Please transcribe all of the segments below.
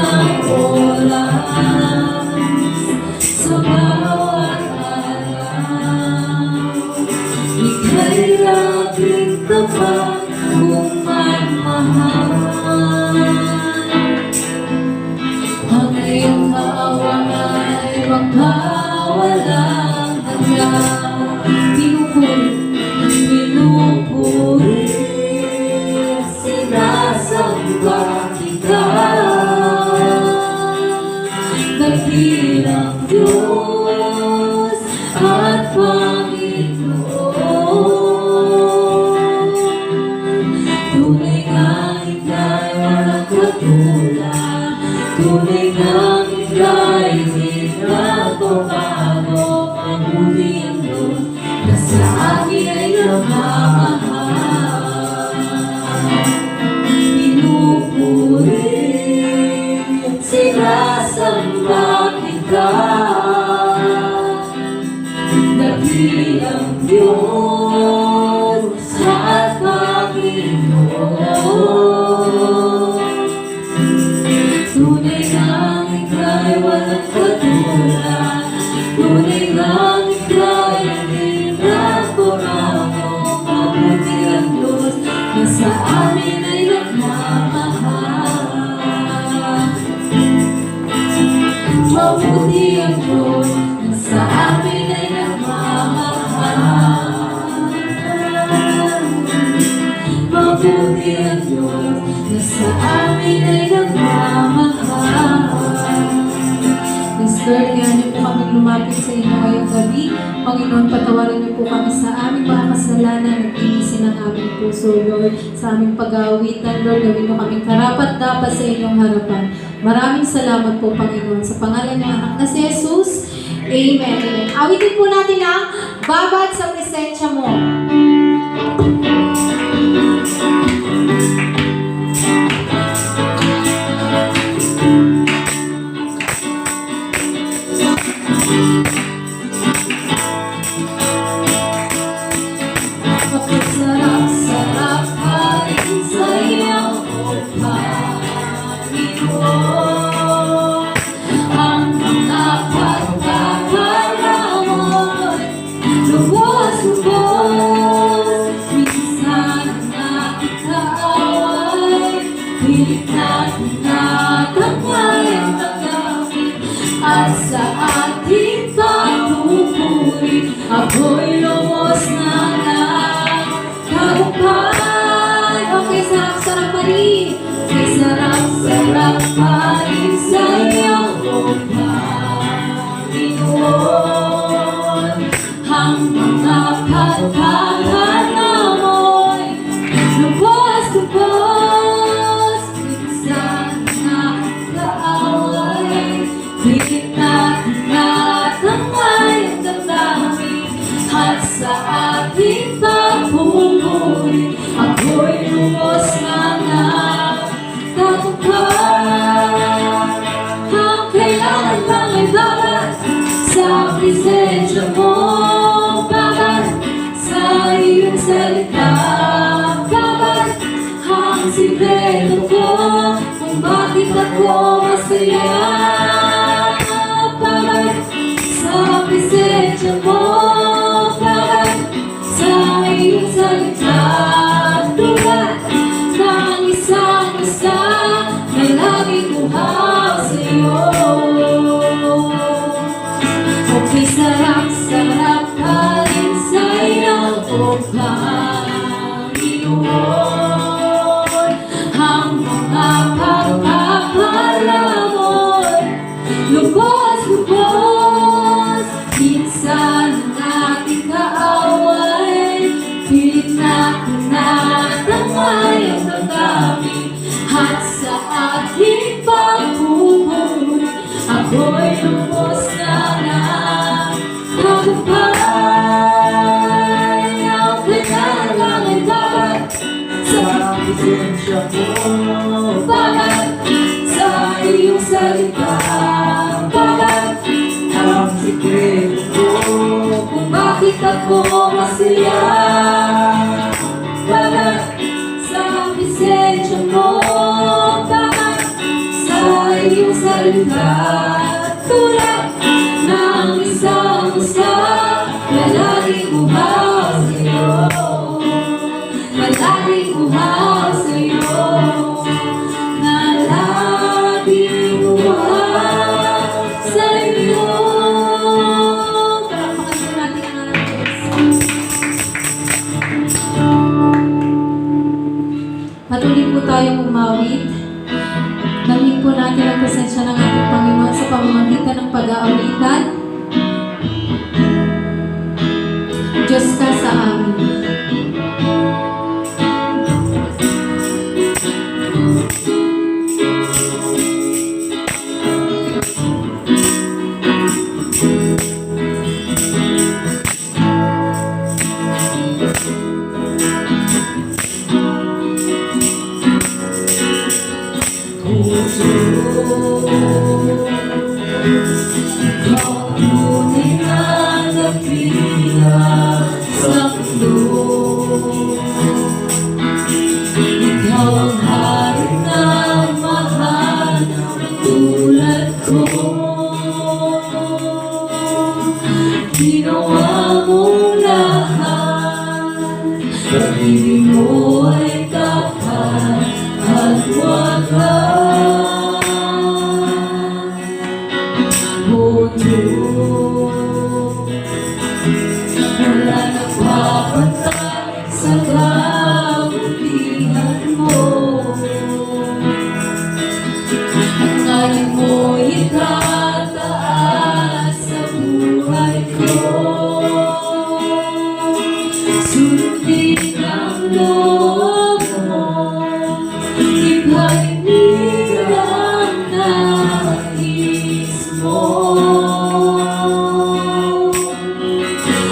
ng oras, sa bawat araw, ika'y laging tapat kung magmahal. Ang iyong awa ay magpawalang hanggan. Pinupuri, sinasamba kita, dakilang Diyos at Panginoon. Tunay nga ika'y walang katulad, tunay nga ika'y hindi nagbabago. Mabuti ang Diyos na sa akin ay nagmamahal. Pinupuri, sinasamba kita, dakilang Diyos at Panginoon. Tunay nga ika'y walang katulad, tunay nga ika'y hindi nagbabago. Mabuti ang Diyos na sa amin ay nagmamahal. Mabuti ang Diyos na sa amin ay nagmamahal. Mabuti ang Diyos na sa amin ay nagmamahal. Lord, kaya niyo po kami lumapit sa inyo ngayong gabi. Panginoon, patawarin niyo po kami sa aming mga kasalanan at inisin ang aming puso, Lord. Sa aming pag-aawitan, Lord, gawin niyo kaming karapat-dapat sa inyong harapan. Maraming salamat po, Panginoon. Sa pangalan ng anak na si Jesus, Amen. Amen. Awitin po natin ang Babad sa Presensya Mo. Sarap-sarap pa rin sa iyong Panginoon. Ang mga pagkakaramoy, lubos-lubos, minsan na ikaaway, pilit na tinatangay ang tagapin, at sa ating pagpupuri, ako'y lubos na tagumpay. Okay, sarap-sarap pa rin. Okay, sarap-sarap pa rin sa iyong Panginoon. Ang mga pagkakaramoy, lubos-lubos, minsan na kaaway, pilit na tinatangay ang damdamin, at sa ating pagpupuri, ako'y lubos na nagtagumpay. Ang kailangan bang ay babad sa presensya mo, babad sa iyong salita, babad ang sikreto ko kung bakit ako masaya, babad sa presensya mo, sa iyong salita, tulad ng isang isa na laging buhaw sa iyo. Okay, sarap-sarap pa rin sa iyong Panginoon. Ang mga pagkakaramoy, lubos-lubos, minsan nating kaaway, pilit na tinatangay ang damdamin, at sa ating pagpupuri, ako'y lubos na nagtagumpay. Ang kailangan ay babad sa presensya mo, babad sa iyong salita, babad ang sikreto ko kung bakit ako masaya, babad sa presensya mo, babad sa iyong salita, tulad ng isang usap, lalaging uhaw sa'yo, lalaging uhaw sa'yo, lalaging uhaw sa'yo. Palakpakan natin ang ating Diyos. Patuloy po tayong umawit. Damhin po natin ang presensya ng ating Panginoon sa pamamagitan ng pag-aawitan. Diyos ka sa amin. Ginawa mo lahat, pag-ibig mo ay tapat at wagas. O Diyos, wala nagpapatay sa kabutihan mo. Ang ngalan mo itataas sa buhay ko. Sundin ang loob mo, ipahinig ang nais mo.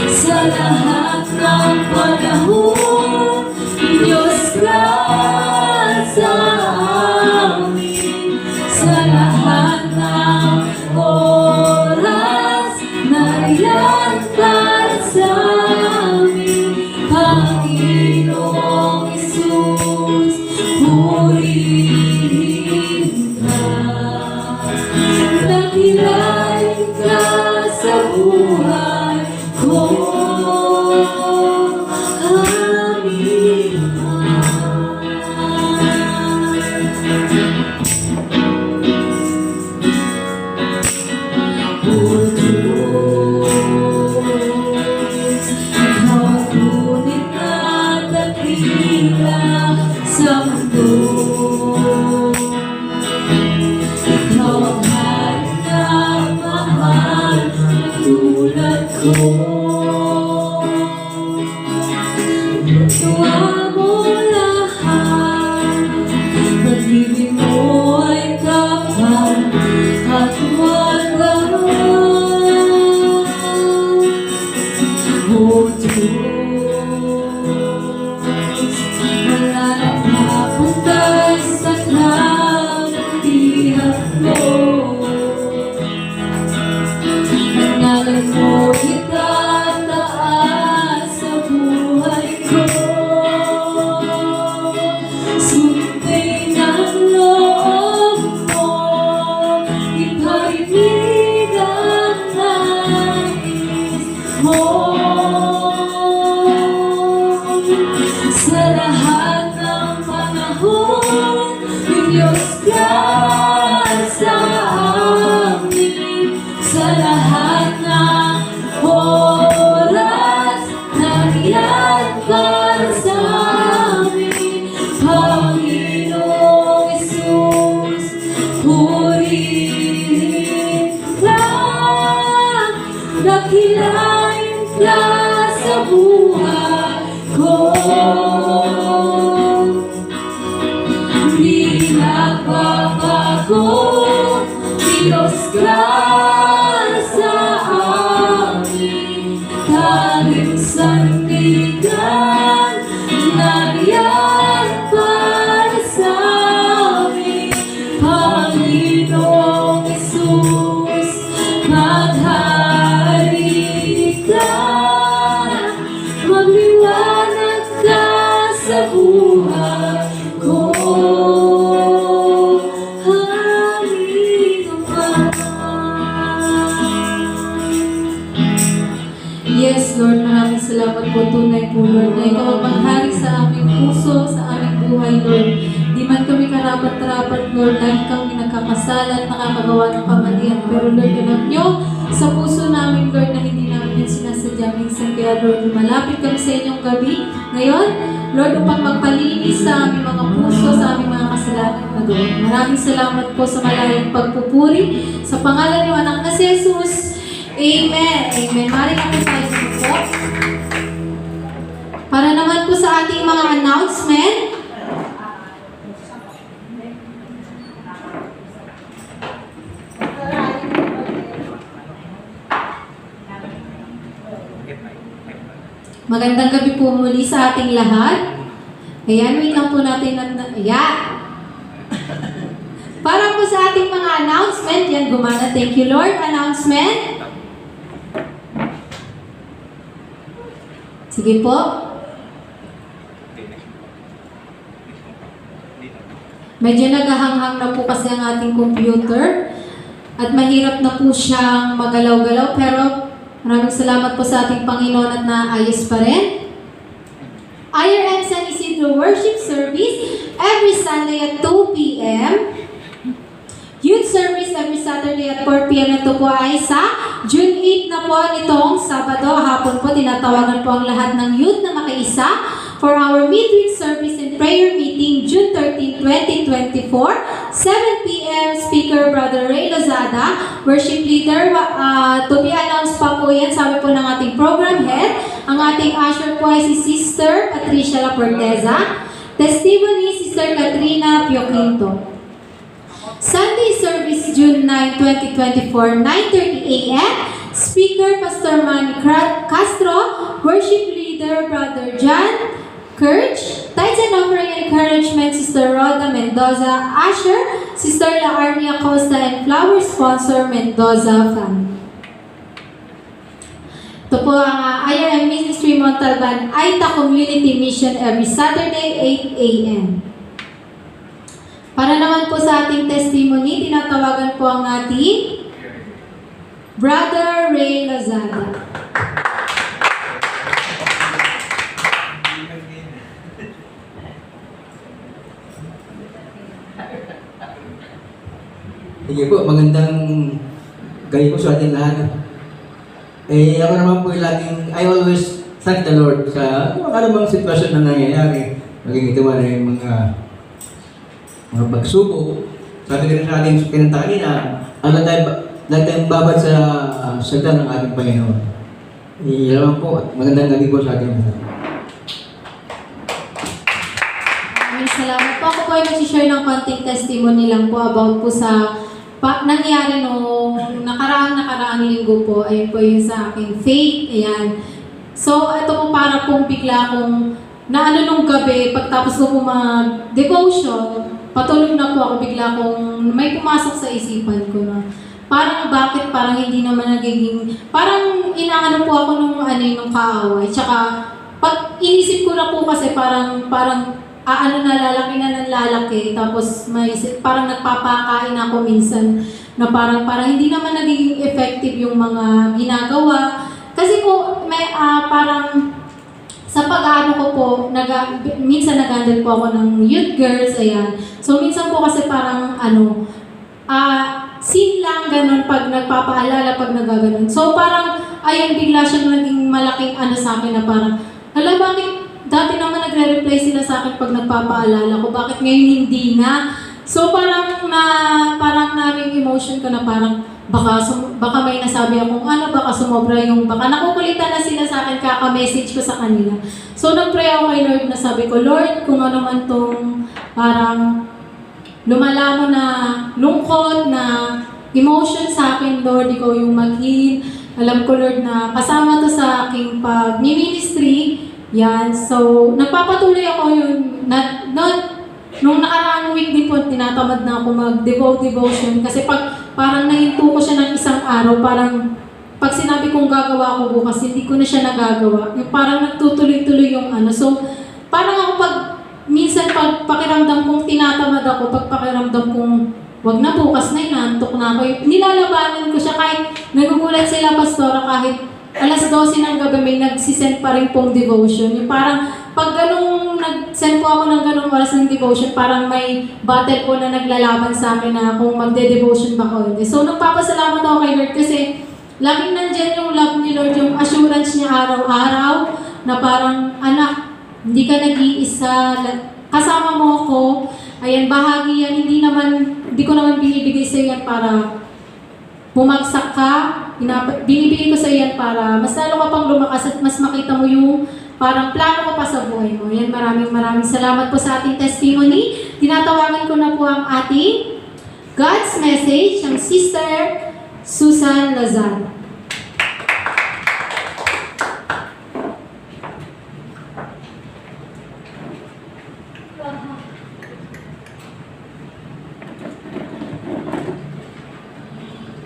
Sa lahat ng panahon, Diyos ka sa amin. Sa lahat ng oras, nariyan para sa amin. Panginoong Hesus, purihin ka. Dakilain ka sa buhay ko. Amin. O Diyos, ikaw ang tunay na dakila sa mundo. Ikaw ang hari na mahal tulad ko. Tuwa mo lahat, pag-ibig mo ay tapat at wagas. O Diyos, wala nang mapuntay sa kabutihan mo. Ang ngalan mo itataas sa buhay ko. Sundin ang loob mo, ipahinig ang nais mo. Sa lahat ng panahon, Diyos ka sa amin. Sa lahat ng oras, nariyan para sa amin. Panginoong Hesus, purihin ka. Dakilain ka sa buhay ko. Di nagbabago, Diyos ka sa amin. Tanging sandigan, nariyan para sa amin. Panginoong Hesus, maghari ka, magliwanag ka sa buhay ko. Amen. Lord, maraming salamat po, tunay po, Lord, na ikaw ang maghari sa aming puso, sa aming buhay, Lord. Di man kami karapat-rapat, Lord, lagi kami nagkakasalan, nakakagawa ng kamalian. Pero Lord, alam nyo, sa puso namin, Lord, na hindi namin yung sinasadya minsan. Kaya Lord, malapit kami sa inyong gabi. Ngayon, Lord, upang magpalinis sa aming mga puso, sa aming mga kasalanan na doon. Maraming salamat po sa malayang pagpupuri. Sa pangalan ng anak na si Jesus. Amen. Amen. Mari kami tayo po. Para naman po sa ating mga announcement, magandang gabi po muli sa ating lahat. Ayan, wait lang po natin. Ayan. Para po sa ating mga announcement, yan gumana. Thank you, Lord. Announcement. Sige po. Medyo naghahanghang na po kasi ang ating computer at mahirap na po siyang magalaw-galaw, pero maraming salamat po sa ating Panginoon at naayos pa rin. IRM San Isidro Worship Service every Sunday at 2 p.m. Youth Service every Saturday at 4 p.m. Ito po ay sa June 8 na po nitong Sabado. Hapon po, tinatawagan po ang lahat ng youth na makiisa for our midweek service and prayer meeting June 13, 2024, 7 p.m. Speaker Brother Ray Lozada, Worship Leader, to be announced pa po yan, sabi po ng ating program head. Ang ating usher po ay si Sister Patricia Laporteza. Testimony, Sister Katrina Pioquinto. Sunday service June 9, 2024, 9:30 a.m. Speaker Pastor Manny Castro, Worship Leader Brother John Kirch, Tithes and Offering and Encouragement Sister Roda Mendoza, Usher Sister La Armia Costa, and Flower Sponsor Mendoza Family. Ito po ang IRM Ministry Montalban Aita Community Mission every Saturday 8 a.m. Para naman po sa ating testimony, tinatawagan po ang ating Brother Ray Lozada. Sige po, magandang gabi po sa ating lahat. Ako naman po laging, I always thank the Lord sa kung anumang sitwasyon na nangyayari. Maging ito man ay mga pagsubok. Sabi ko rin sa ating pinunta kanina, lahat tayong babad sa salita ng ating Panginoon. Iyan po at magandang gabi po sa ating lahat. Maraming salamat po. Ako po ay mag-share ng konting testimony lang po about po sa nangyari nung nakaraang linggo po. Ayun po yung sa aking faith. Ayan. So, ito po para pong bigla akong naano nung gabi, pagtapos ko po mag-devotion, patulog na po ako, bigla kong may pumasok sa isipan ko na parang bakit parang hindi naman nagiging, parang inaano po ako nung kaaway. Tsaka pag inisip ko na po kasi parang lalaki na ng lalaki, tapos parang nagpapakain ako minsan na parang hindi naman nagiging effective yung mga ginagawa. Kasi po may parang sa pag-aano ko po, minsan nag-handle po ako ng youth girls, ayan. So, minsan po kasi parang, scene lang, ganun, pag nagpapaalala, pag nagaganon. So, parang, ayun, bigla siyang naging malaking sa akin na parang, bakit dati naman nagre-reply sila sa akin pag nagpapaalala ko, bakit ngayon hindi na? So, parang naming emotion ko na parang, baka may nasabi akong baka sumobra yung, baka nakukulitan na sila sa akin, kaka-message ko sa kanila. So, nag-pray ako kay Lord na sabi ko, Lord, kung ano man tong parang lumalamo na lungkot na emotion sa akin, Lord, ikaw yung mag-heal. Alam ko, Lord, na kasama to sa aking pag-ministry. Yan. So, nagpapatuloy ako yun. Nung nakaraang week din po, tinatamad na ako mag-devotion. Kasi parang nahinto ko siya ng isang araw, parang pag sinabi kong gagawa ko bukas, hindi ko na siya nagagawa. Yung parang nagtutuloy-tuloy yung So, parang ako minsan pakiramdam kong tinatamad ako, pakiramdam kong wag na bukas na, inaantok na ako. Nilalabanan ko siya kahit nagugulat sila, Pastora, kahit alas 12 ng gabi may nagsisend pa rin pong devotion. Yung parang, pag ganung nag-send po ako ng ganung oras ng devotion, parang may battle po na naglalaban sa akin na kung magde-devotion ba ako hindi. So, nagpapasalamat ako kay Lord kasi laging nandyan yung love ni Lord, yung assurance niya araw-araw na parang, anak, hindi ka nag-iisa, kasama mo ako, ayan, bahagi yan, hindi ko naman binibigay sa yan para bumagsak ka, binibigay ko sa yan para mas lalo ka pang lumakas at mas makita mo yung parang plano ko pa sa buhay mo. Yan, maraming salamat po sa ating testimony. Tinatawagan ko na po ang ating God's Message, ang Sister Susan Lazaro.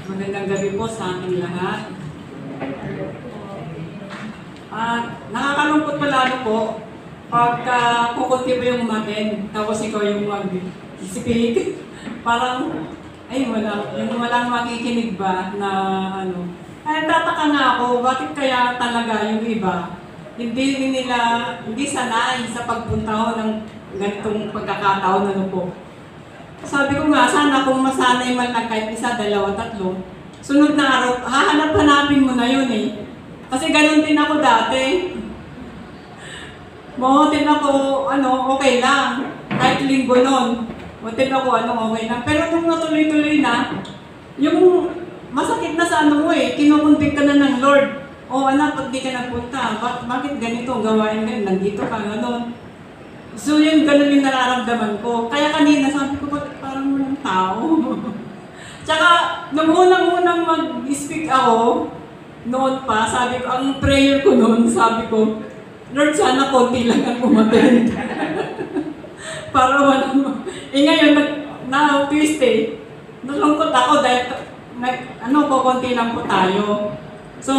Magandang gabi po sa ating lahat. Nakakalungkot pa lalo po pagka kukunti mo yung umaten, tapos ikaw yung mag-speak. Parang, ay walang makikinig ba na ano. Ay, tataka nga ako, bakit kaya talaga yung iba, hindi sanay sa pagpunta ho ng ganitong pagkakataon, ano po. Sabi ko nga, sana kung masanay man lang kahit isa, dalawa, tatlo, sunod na araw, hahanap-hanapin mo na yun eh. Kasi ganun din ako dati. Mahotin ako, okay lang. Kahit linggo nun. Mahotin ako, okay lang. Pero nung natuloy-tuloy na, yung masakit na sa mo eh, kinukuntik ka na ng Lord. Anak, pag di ka nagpunta, bakit ganito gawain ngayon? Nandito ka, gano'n. So yun, ganun yung nararamdaman ko. Kaya kanina sabi ko, parang walang tao. Tsaka, nung unang-unang mag-speak ako, noon pa, sabi ko, ang prayer ko noon, sabi ko, Lord, sana konti lang ang umattend. Para walang, ngayon, na-twist eh. Nalungkot ako dahil, konti lang po tayo. So,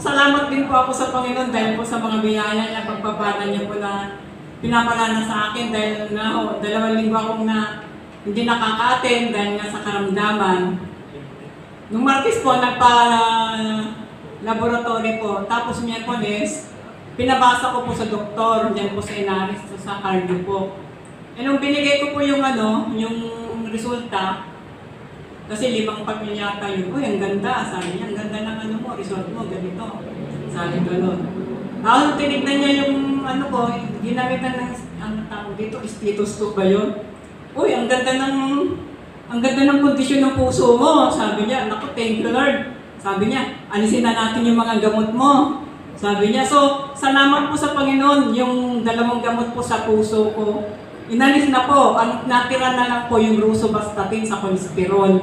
salamat din po ako sa Panginoon dahil po sa mga biyaya niya, pagpapala niya po na pinapalana sa akin dahil 2 linggo akong hindi nakaka-attend dahil nga sa karamdaman. Nung Martes po, nagpa-laboratory po. Tapos Miyerkules, pinabasa ko po sa doktor, diyan po sa Inaris, sa cardio po. Nung binigay ko po yung resulta, kasi 5 pamilya yun, uy, ang ganda, sabi niya, ang ganda ng result mo, ganito. Sabi gano'n. Tapos tinignan niya yung ko, ginamitan ng tawag dito, stethoscope ba yun? Uy, ang ganda ng kondisyon ng puso mo. Sabi niya, naku, thank you Lord. Sabi niya, alisin na natin yung mga gamot mo. Sabi niya, so, salamat po sa Panginoon, yung 2 gamot po sa puso ko. Inalis na po, ang natira na lang po yung rosuvastatin sa cholesterol.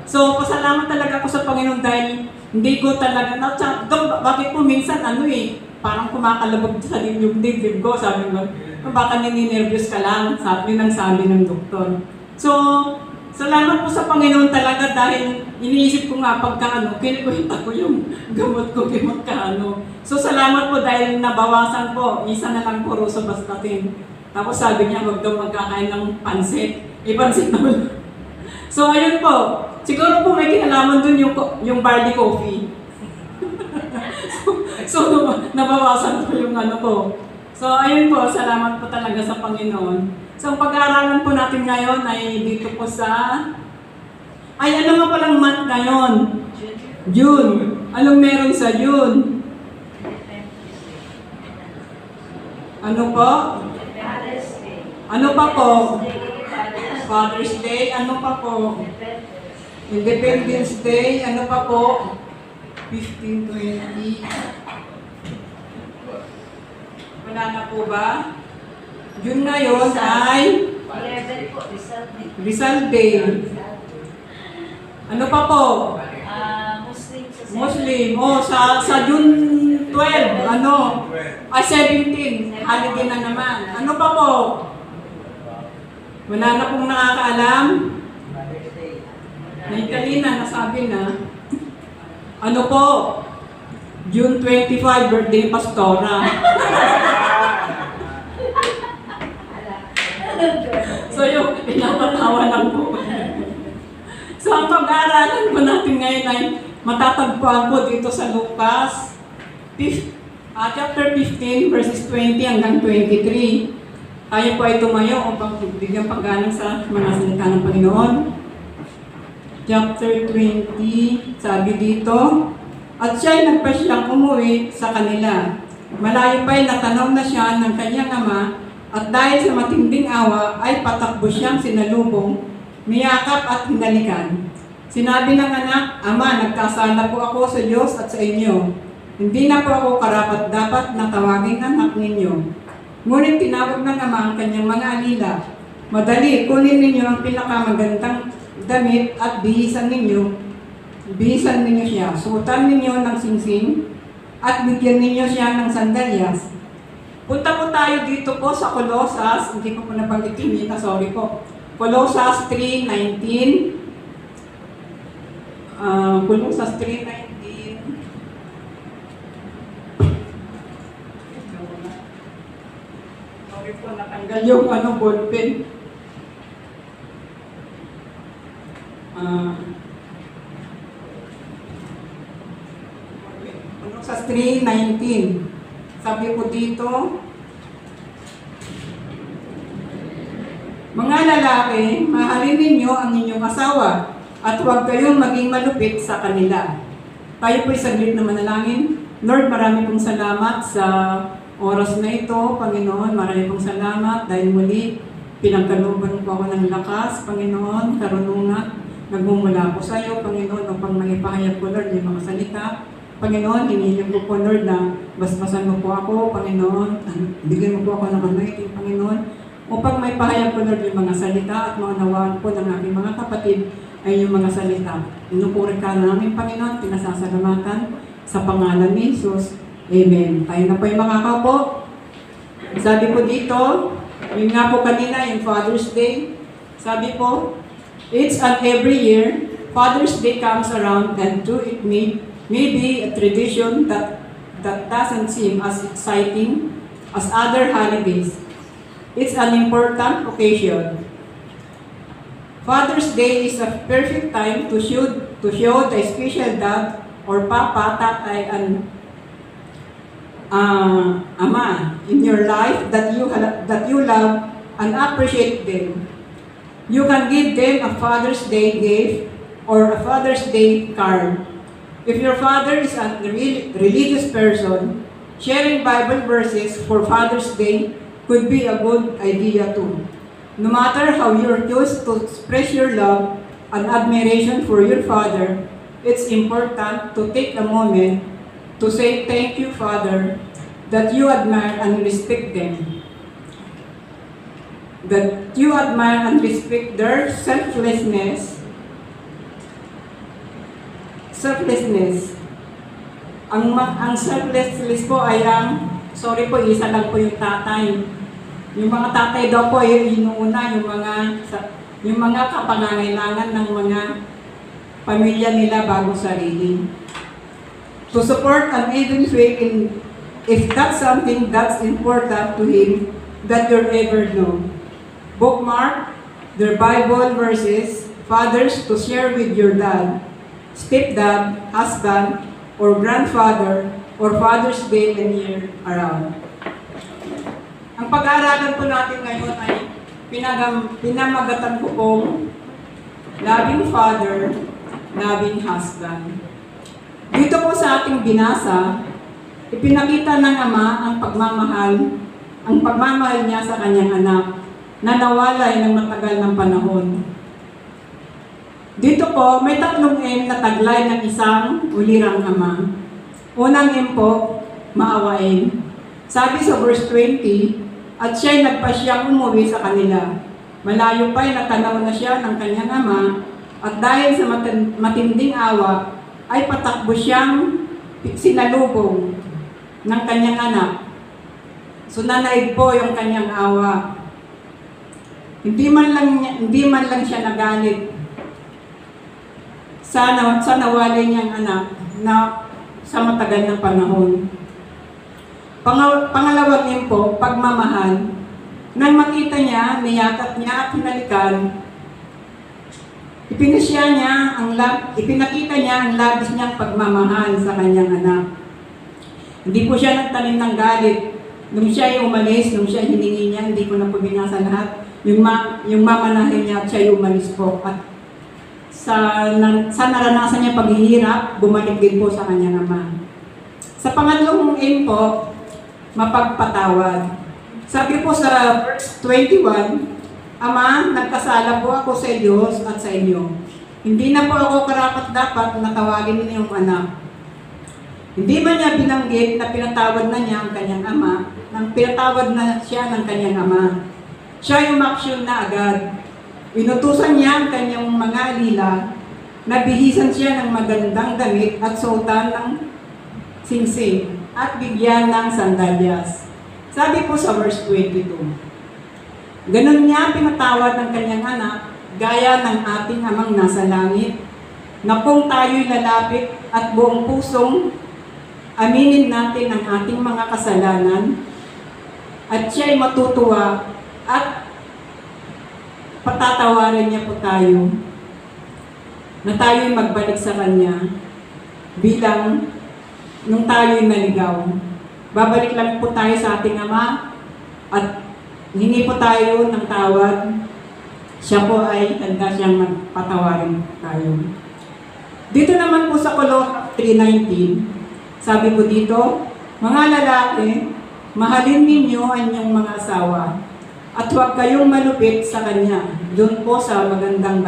So, pasalamat talaga ako sa Panginoon dahil hindi ko talaga, bakit po minsan, parang kumakalabog sa yung dibdib ko, sabi mo, baka nininervyos ka lang, sabi ng doktor. So, salamat po sa Panginoon talaga dahil iniisip ko nga kinukuhita ko yung gamot ko magkano. So, salamat po dahil nabawasan po, isa na lang po rosuvastatin. Tapos sabi niya, wag daw magkakain ng pansit. Pansit naman. So, ayun po. Siguro po may kinalaman dun yung barley coffee. so, nabawasan po yung ko. So, ayun po. Salamat po talaga sa Panginoon. So, ang pag-aaralan po natin ngayon ay dito po sa... ano nga palang month ngayon? June. Anong meron sa June? Ano po? Ano pa po? Father's Day. Ano pa po? Independence Day. Ano pa po? 15/20. Wala na po ba? June ngayon ay 11 po, Rizal Day. Ano pa po? Muslim. Sa June 12, 17, holiday na naman. Ano pa po? Wala na pong nakakaalam? May kanina nasabi na. Ano po? June 25, birthday ni Pastora. So yung pinapatawa lang po. So ang pag-aaralan po natin ngayon ay matatagpuan po dito sa Lucas chapter 15 verses 20 hanggang 23. Tayo po ay tumayo upang bigyan paggalang sa mga salita ng Panginoon. Chapter 20, sabi dito, at siya'y nagpasyang umuwi sa kanila. Malayo pa'y natanaw na siya ng kanyang ama, at dahil sa matinding awa ay patakbo siyang sinalubong, niyakap at hinalikan. Sinabi ng anak, Ama, nagkasala po ako sa Diyos at sa inyo. Hindi na po ako karapat-dapat na tawaging anak ninyo. Ngunit tinawag ng ama ang kanyang mga alila. Madali, kunin ninyo ang pinakamagandang damit at bihisan ninyo siya. Suotan ninyo ng singsing at bigyan ninyo siya ng sandalyas. Punta po tayo dito po sa Colossus, hindi ko po nabanggit yung sorry po. Colossus 3:19. Colossus 3:19. Sorry po, natanggal yung ballpen. Colossus 3:19. Sabi po dito, mga lalaki, mahalin ninyo ang inyong asawa at huwag kayong maging malupit sa kanila. Tayo po'y saglit na manalangin. Lord, marami pong salamat sa oras na ito, Panginoon. Marami pong salamat dahil muli pinagkalooban po ako ng lakas, Panginoon, karunungan. Nagmumula po sa iyo, Panginoon, upang maipahayag po, Lord, yung mga salita. Panginoon, hinihilip ko po, Lord, na basbasan mo po ako, Panginoon. Bigyan mo po ako ng anointing, Panginoon, upang may pahayag po, Lord, yung mga salita at maunawaan po ng aking mga kapatid ay yung mga salita. Inupuri ka namin, Panginoon, pinasasalamatan sa pangalan ni Jesus. Amen. Tayo na po yung makakaupo. Sabi po dito, yun nga po kanina, yung Father's Day, sabi po, it's an every year, Father's Day comes around and to it may be a tradition that doesn't seem as exciting as other holidays. It's an important occasion. Father's Day is a perfect time to show the special dad or papa, tatay, and ama in your life that you love and appreciate them. You can give them a Father's Day gift or a Father's Day card. If your father is a religious person, sharing Bible verses for Father's Day could be a good idea too. No matter how you choose to express your love and admiration for your father, it's important to take a moment to say thank you, Father, that you admire and respect them. That you admire and respect their selflessness. Ang selflessness po ay sorry po, isa lang po yung tatay. Yung mga tatay daw po ay inuuna yung mga kapangangailangan ng mga pamilya nila bago sarili. To support an even faith if that's something that's important to him that you'll ever know. Bookmark their Bible verses, fathers, to share with your dad, stepdad, husband, or grandfather, or Father's Day and year around. Ang pag-aaralan po natin ngayon ay pinamagatan ko pong loving father, loving husband. Dito po sa ating binasa, ipinakita ng ama ang pagmamahal niya sa kanyang anak na nawalay ng matagal ng panahon. Dito po, may 3 M na taglay ng isang ulirang ama. Unang M po, maawain. Sabi sa verse 20, at siya'y nagpasyang umuwi sa kanila. Malayo pa'y natanaw na siya ng kanyang ama, at dahil sa matinding awa, ay patakbo siyang sinalubong ng kanyang anak. So nanaig po yung kanyang awa. Hindi man lang siya nagalit sa nawalay niyang anak na sa matagal ng panahon. Pangalawang yun po, pagmamahal. Nang makita niya, niyakap niya at hinalikan ipinakita niya ang labis niyang pagmamahal sa kanyang anak. Hindi po siya nagtanim ng galit. Nung siya ay umalis, nung siya hiningi niya, hindi ko na po binasa lahat. Yung mamanahin niya at siya ay umalis po. At sa naranasan niya paghihirap, bumalik din po sa kanyang ama. Sa pangatlong aim po, mapagpatawad. Sabi po sa verse 21, Ama, nagkasala po ako sa Diyos at sa inyo. Hindi na po ako karapat-dapat na tawagin ninyong anak. Hindi ba niya binanggit na pinatawad na niya ang kanyang ama, nang pinatawad na siya ng kanyang ama? Siya yung umaksyon na agad. Inutusan niya ang kanyang mga alila, nabihisan siya ng magandang damit at suotan ng singsing at bigyan ng sandalyas. Sabi po sa verse 22, Ganon niya pinatawad ng kanyang anak, gaya ng ating amang nasa langit, na kung tayo'y lalapit at buong pusong aminin natin ang ating mga kasalanan, at siya'y matutuwa at patatawarin niya po tayo, na tayo'y magbalik sa Kanya bilang nung tayo'y naligaw. Babalik lang po tayo sa ating Ama at hingi po tayo ng tawad. Siya po ay handa siyang magpatawarin tayo. Dito naman po sa Colossians 3:19, sabi po dito, mga lalaki, mahalin ninyo ang inyong mga asawa at huwag kayong malupit sa kanya. Doon po sa magandang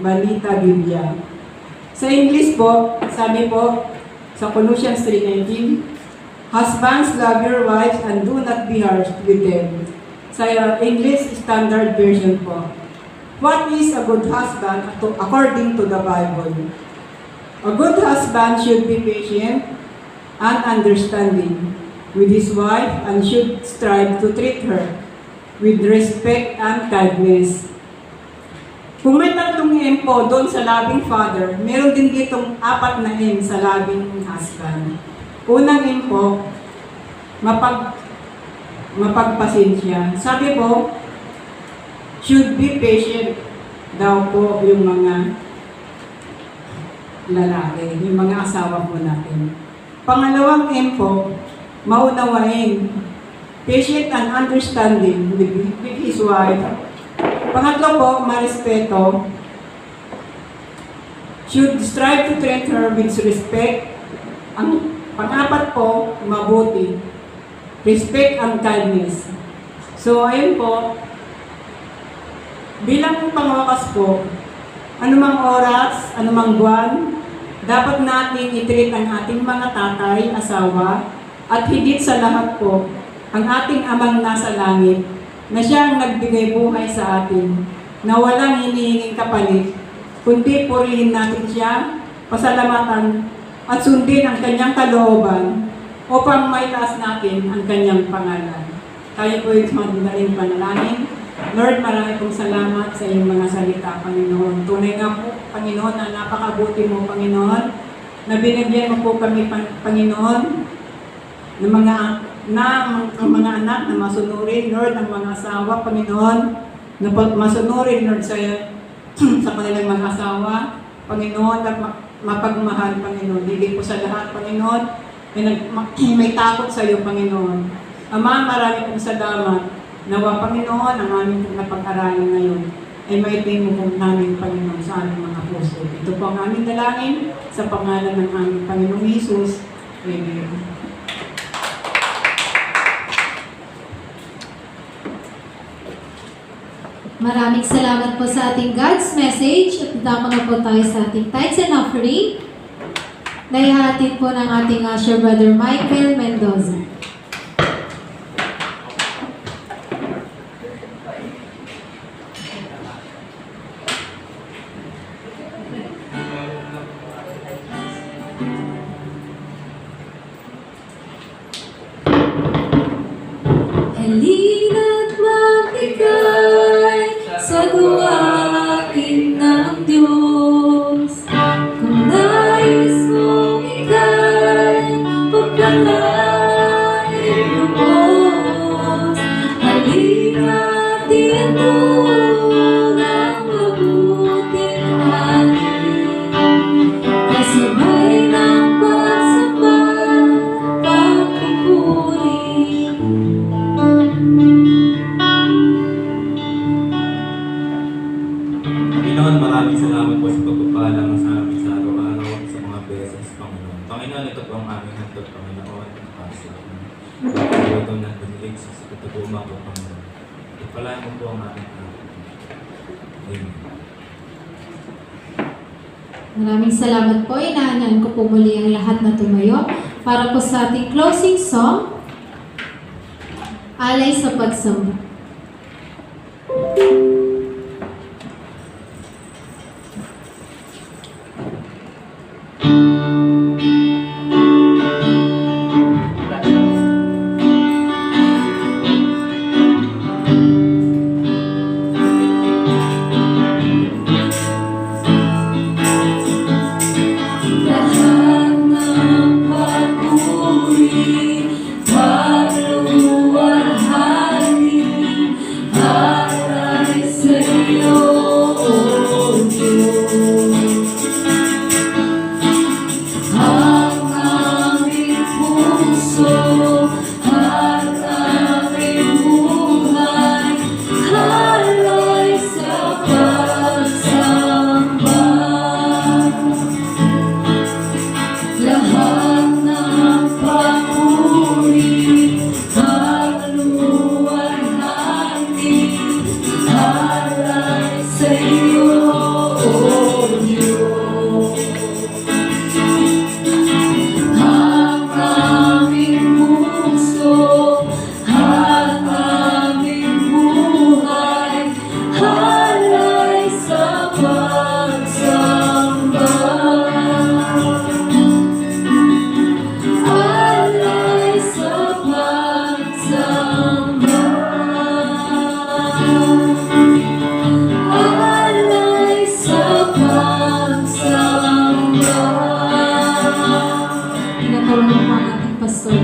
balita Biblia. Sa English po, sabi po sa Colossians 3:19, Husbands, love your wives and do not be harsh with them. Sa English Standard Version po. What is a good husband according to the Bible? A good husband should be patient and understanding with his wife and should strive to treat her with respect and kindness. Kung may tatlong M po doon sa loving father, meron din ditong 4 na M sa loving husband. Unang M po, mapagpasensya. Sabi po, should be patient daw po yung mga lalaki, yung mga asawa po natin. Pangalawang M po, maunawain. Patient and understanding with his wife. Pangatlo po, marespeto. Should strive to treat her with respect. Ang pang-apat po, mabuti. Respect and kindness. So, ayun po, bilang pangwakas po, anumang oras, anumang buwan, dapat natin i-treat ang ating mga tatay, asawa, at higit sa lahat po, ang ating amang nasa langit, na siya ang nagbigay buhay sa atin, na walang hinihinging kapalit, kundi purihin natin siya, pasalamatan, at sundin ang kanyang kalooban upang maitaas natin ang kanyang pangalan. Tayo po yung magdaling panalangin. Lord, marami pong salamat sa iyong mga salita, Panginoon. Tunay nga po, Panginoon, na napakabuti mo, Panginoon, na binigyan mo po kami, Panginoon, ng mga anak na masunurin, Lord, ang mga asawa, Panginoon, na masunurin, Lord, sa kanilang mga asawa, Panginoon, at mapagmahal, Panginoon. Higit po sa lahat, Panginoon, may takot sa iyo, Panginoon. Ama, marami pong salamat. Nawa, Panginoon, ang aming pong napag-aralin ngayon ay maitin mo pong namin, Panginoon, sa aming mga puso. Ito po ang aming dalangin sa pangalan ng aming Panginoong Jesus. Amen. Maraming salamat po sa ating God's message at tama na po tayo sa ating tithes and offering. Naihatid po ng ating usher, Brother Michael Mendoza. Halina't magbigay sa gawain ng Diyos. Kung nais mong ika'y pagpalain, maraming salamat po sa pagpapala mo sa amin sa araw-araw sa mga beses, Panginoon. Panginoon, ito po ang aming handog, Panginoon, at kaso. Ito na dinilig sa kataguma po, Panginoon. Ipalayan mo po ang aming handog. Amen. Maraming salamat po. Inaanyan ko po muli ang lahat na tumayo para po sa ating closing song, Alay sa Pagsamba. Lahat ng papuri, paluwalhati, alay sa iyo, O Diyos. Ang aming puso at aming buhay, alay sa pagsamba. Lahat ng papuri, paluwalhati, alay sa iyo, O Diyos. Ang aming puso at aming buhay, alay sa pagsamba. Alay sa pagsamba. Alay sa pagsamba. Pinatawagan po ang ating pastor.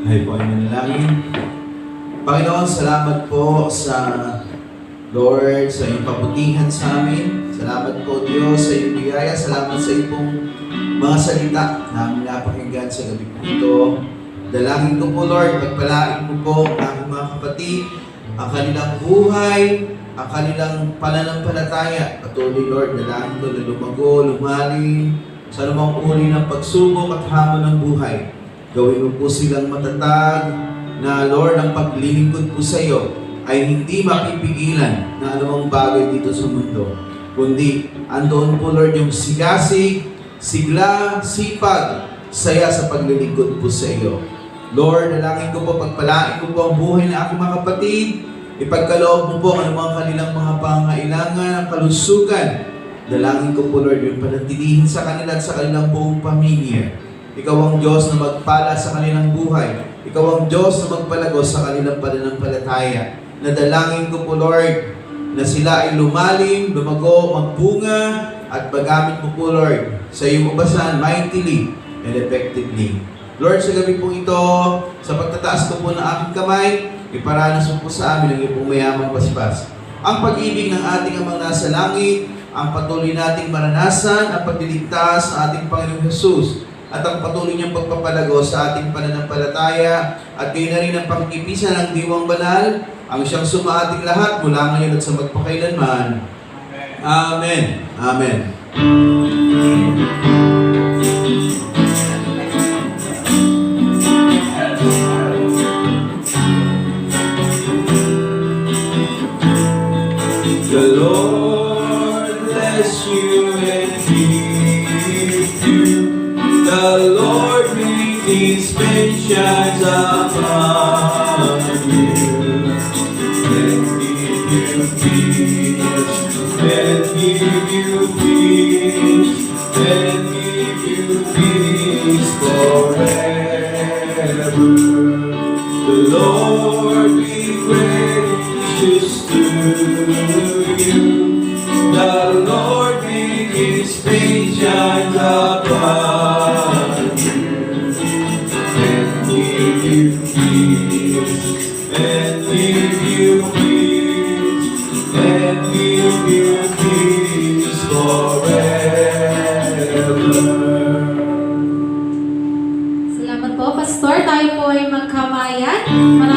Ay po ay manalangin. Panginoon, salamat po sa Lord, sa iyong kabutihan sa amin. Salamat po Diyos sa iyong biyaya. Salamat sa iyong pong mga salita na aming napakinggan sa gabi po ito. Dalangin ko po Lord, pagpalain mo po ang aming mga kapatid, ang kanilang buhay, ang kanilang pananampalataya. Patuloy Lord, dalangin ko na lumago, lumalim sa anumang uri ng pagsubok at hamon ng buhay. Gawin mo po silang matatag na Lord, ang paglilingkod po sa iyo ay hindi mapipigilan na anumang bagay dito sa mundo. Kundi, andoon po Lord yung sigasig, sigla, sipag, saya sa paglilingkod po sa iyo. Lord, dalangin ko po, pagpalain ko po ang buhay ng aking mga kapatid, ipagkaloob mo po ang anumang kanilang mga pangailangan, ang kalusugan. Dalangin ko po Lord, yung panatilihin sa kanila at sa kanilang buong pamilya. Ikaw ang Diyos na magpala sa kanilang buhay. Ikaw ang Diyos na magpalago sa kanilang pananampalataya. Nadalangin ko po Lord, na sila ay lumalim, lumago, magbunga, at magamit mo po Lord sa iyong ubasan mightily and effectively. Lord, sa gabi po ito, sa pagtataas ko po ng aking kamay, iparanas mo po sa amin ang iyong pong mayamang paspas. Ang pag-ibig ng ating amang nasa langit, ang patuloy nating maranasan, ang pagliligtas ng ating Panginoong Jesus, at ang patuloy niyang pagpapalago sa ating pananampalataya, at gayon na rin ang pakikipisan ng Diwang Banal, ang siyang sumaating lahat mula ngayon at sa magpakailanman. Amen. Amen. The Lord bless you and keep you. The Lord make His face shine upon you and give you peace, and give you peace, and give you peace forever. The Lord be gracious to you. The Lord make His face shine upon you and give you peace, and give you peace, and give you peace forever. Salamat po, Pastor. Tayo po ay Maraming